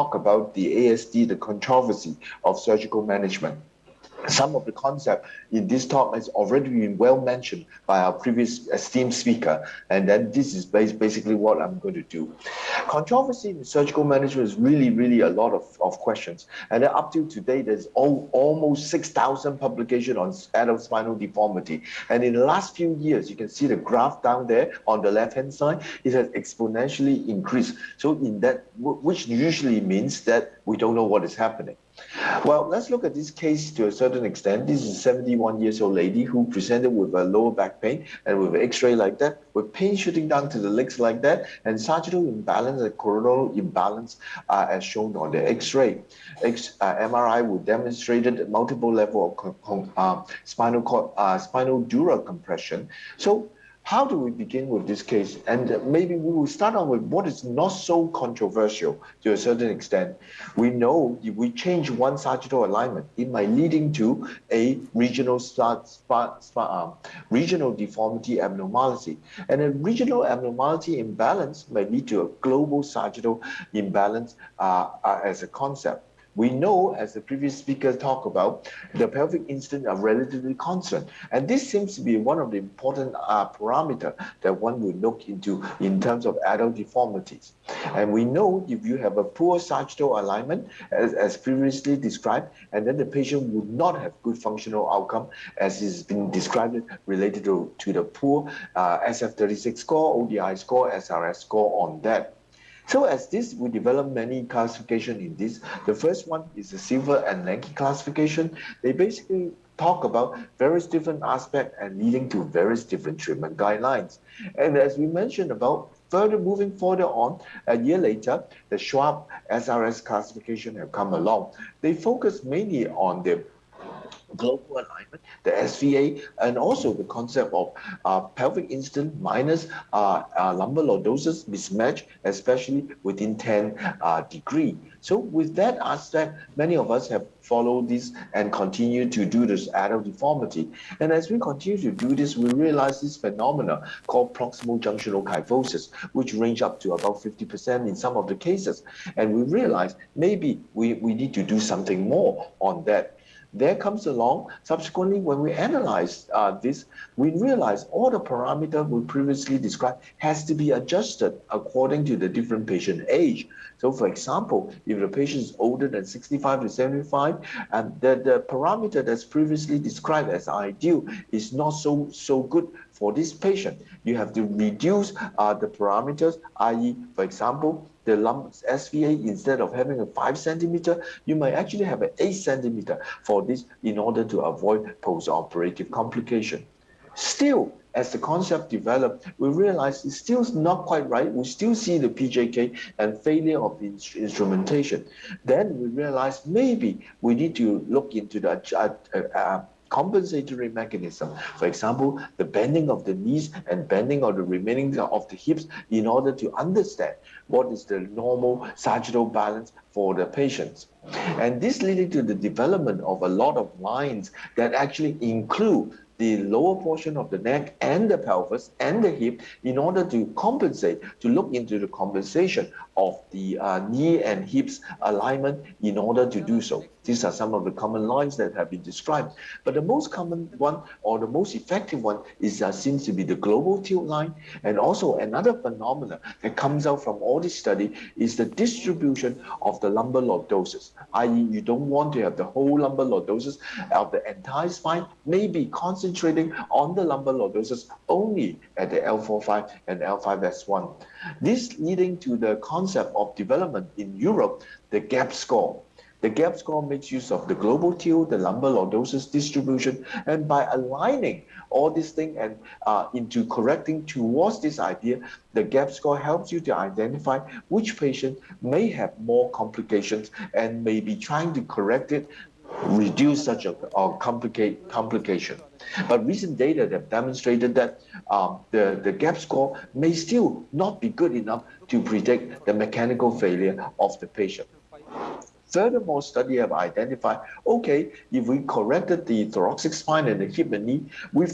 talk about the ASD, the controversy of surgical management. Some of the concept in this talk has already been well mentioned by our previous esteemed speaker, and then this is basically what I'm going to do. Controversy in surgical management is really a lot of questions, and then up till today there's almost 6,000 publications on adult spinal deformity, and in the last few years you can see the graph down there on the left hand side, it has exponentially increased. So in that, which usually means that we don't know what is happening. Well, let's look at this case to a certain extent. This is a 71 years old lady who presented with a lower back pain and with an x-ray like that, with pain shooting down to the legs like that, and sagittal imbalance and coronal imbalance as shown on the x-ray. MRI would demonstrated multiple level of spinal dura compression. So how do we begin with this case? And maybe we will start on with what is not so controversial to a certain extent. We know if we change one sagittal alignment, it might leading to a regional deformity abnormality. And a regional abnormality imbalance may lead to a global sagittal imbalance as a concept. We know, as the previous speaker talked about, the pelvic instance are relatively constant. And this seems to be one of the important parameters that one would look into in terms of adult deformities. And we know if you have a poor sagittal alignment, as previously described, and then the patient would not have good functional outcome, as has been described related to the poor SF36 score, ODI score, SRS score on that. So as this, we develop many classification in this. The first one is the Silver and Lanky classification. They basically talk about various different aspects and leading to various different treatment guidelines. And as we mentioned about, moving further on, a year later, the Schwab SRS classification have come along. They focus mainly on the global alignment, the SVA, and also the concept of pelvic instance minus lumbar lordosis mismatch, especially within 10 degree. So with that aspect, many of us have followed this and continue to do this adult deformity. And as we continue to do this, we realize this phenomena called proximal junctional kyphosis, which range up to about 50% in some of the cases. And we realize maybe we need to do something more on that. There comes along, subsequently, when we analyze this, we realize all the parameters we previously described has to be adjusted according to the different patient age. So for example, if the patient is older than 65 to 75, and the parameter that's previously described as ideal is not so good for this patient. You have to reduce the parameters, i.e., for example, the lump SVA, instead of having a 5 centimeter, you might actually have an 8 centimeter for this in order to avoid post-operative complication. Still, as the concept developed, we realized it's still not quite right. We still see the PJK and failure of the instrumentation. Then we realized maybe we need to look into the compensatory mechanism. For example, the bending of the knees and bending of the remaining of the hips in order to understand what is the normal sagittal balance for the patients. And this leading to the development of a lot of lines that actually include the lower portion of the neck and the pelvis and the hip in order to compensate, to look into the compensation of the knee and hips alignment in order to do so. These are some of the common lines that have been described. But the most common one, or the most effective one, is seems to be the global tilt line. And also another phenomenon that comes out from all this study is the distribution of the lumbar lordosis, i.e. you don't want to have the whole lumbar lordosis of the entire spine, maybe concentrating on the lumbar lordosis only at the L45 and L5S1. This leading to the concept of development in Europe, the GAP score. The GAP score makes use of the global tilt, the lumbar lordosis distribution, and by aligning all these things and into correcting towards this idea, the GAP score helps you to identify which patient may have more complications and may be trying to correct it, reduce such a complication. But recent data have demonstrated that the GAP score may still not be good enough to predict the mechanical failure of the patient. Furthermore, study have identified, okay, if we corrected the thoracic spine and the hip and knee, we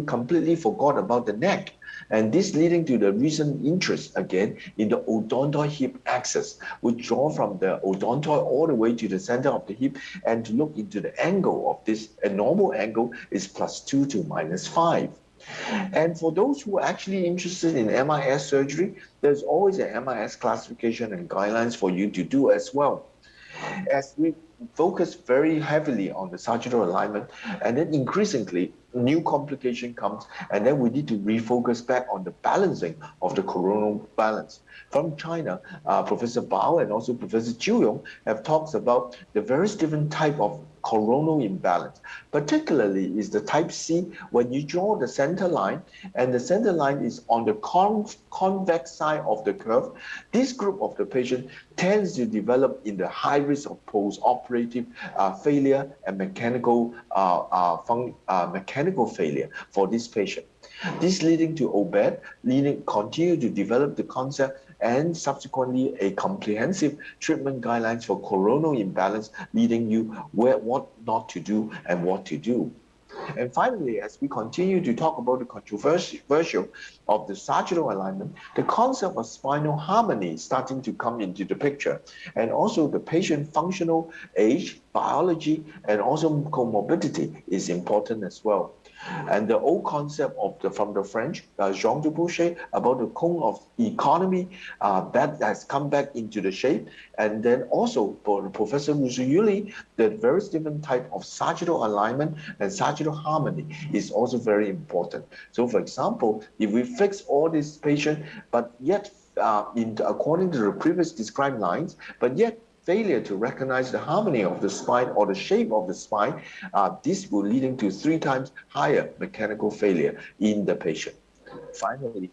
completely forgot about the neck. And this leading to the recent interest again in the odontoid hip axis, which draw from the odontoid all the way to the center of the hip and to look into the angle of this. A normal angle is +2 to -5. And for those who are actually interested in MIS surgery, there's always an MIS classification and guidelines for you to do as well. As we focus very heavily on the sagittal alignment, and then increasingly new complication comes, and then we need to refocus back on the balancing of the coronal balance. From China, Professor Bao and also Professor Jiu Yong have talked about the various different type of coronal imbalance. Particularly is the type C, when you draw the center line and the center line is on the convex side of the curve. This group of the patient tends to develop in the high risk of post-operative failure and mechanical failure for this patient. This leading to OBED, continue to develop the concept and subsequently a comprehensive treatment guidelines for coronal imbalance, leading you what not to do and what to do. And finally, as we continue to talk about the controversial of the sagittal alignment, the concept of spinal harmony is starting to come into the picture. And also the patient functional age, biology, and also comorbidity is important as well. And the old concept from the French, Jean de Boucher, about the cone of economy, that has come back into the shape. And then also for Professor Rusciuli, the various different type of sagittal alignment and sagittal harmony is also very important. So for example, if we fix all these patients, but yet according to the previous described lines, but yet failure to recognize the harmony of the spine or the shape of the spine, this will leading to 3 times higher mechanical failure in the patient. Finally,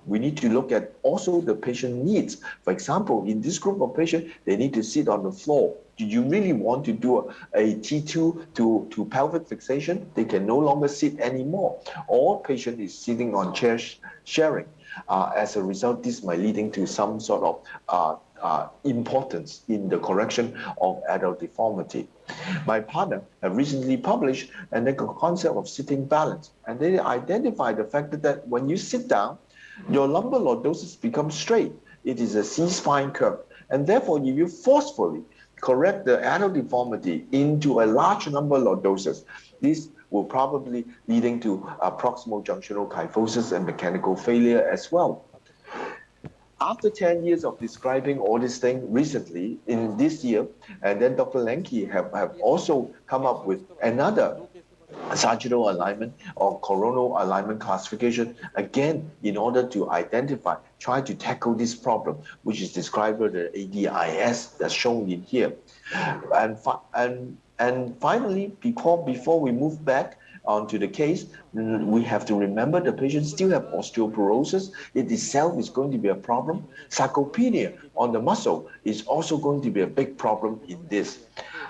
we need to look at also the patient needs. For example, in this group of patients, they need to sit on the floor. Do you really want to do a T2 to pelvic fixation? They can no longer sit anymore. Or patient is sitting on chair sharing. As a result, this might leading to some sort of importance in the correction of adult deformity. My partner have recently published the concept of sitting balance, and they identify the fact that when you sit down, your lumbar lordosis becomes straight. It is a C-spine curve, and therefore if you forcefully correct the adult deformity into a large number lordosis, this will probably leading to proximal junctional kyphosis and mechanical failure as well. After 10 years of describing all these things recently in this year, and then Dr. Lenke have also come up with another sagittal alignment or coronal alignment classification, again, in order to identify, try to tackle this problem, which is described with the ADIS that's shown in here. And finally, before we move back onto the case, we have to remember the patient still have osteoporosis. It itself is going to be a problem. Sarcopenia on the muscle is also going to be a big problem in this.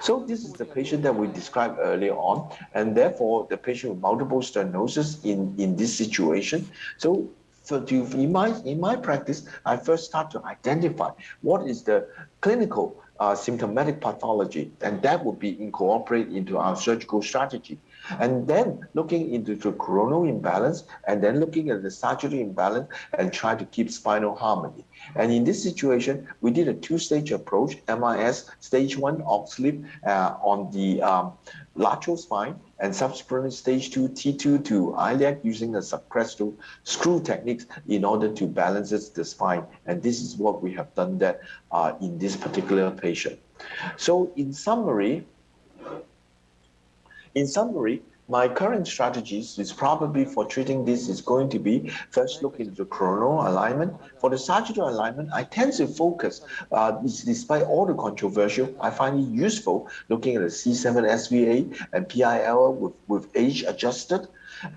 So this is the patient that we described earlier on, and therefore the patient with multiple stenosis in this situation. So in my practice, I first start to identify what is the clinical symptomatic pathology, and that would be incorporated into our surgical strategy. And then looking into the coronal imbalance, and then looking at the sagittal imbalance, and try to keep spinal harmony. And in this situation, we did a 2-stage approach, MIS, stage 1 oxlip on the lateral spine, and subsequently stage 2, T2 to iliac using the subcrestal screw techniques in order to balance the spine. And this is what we have done that in this particular patient. So in summary, my current strategies is probably for treating this is going to be first look into the coronal alignment. For the sagittal alignment, I tend to focus, despite all the controversial, I find it useful looking at the C7 SVA and PIL with age adjusted,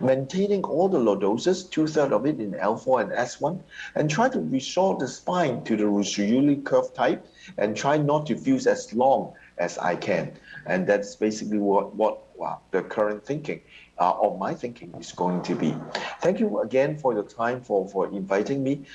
maintaining all the lordosis, 2/3 of it in L4 and S1, and try to restore the spine to the Rusciuli curve type and try not to fuse as long as I can. And that's basically what the current thinking or my thinking is going to be. Thank you again for your time for inviting me.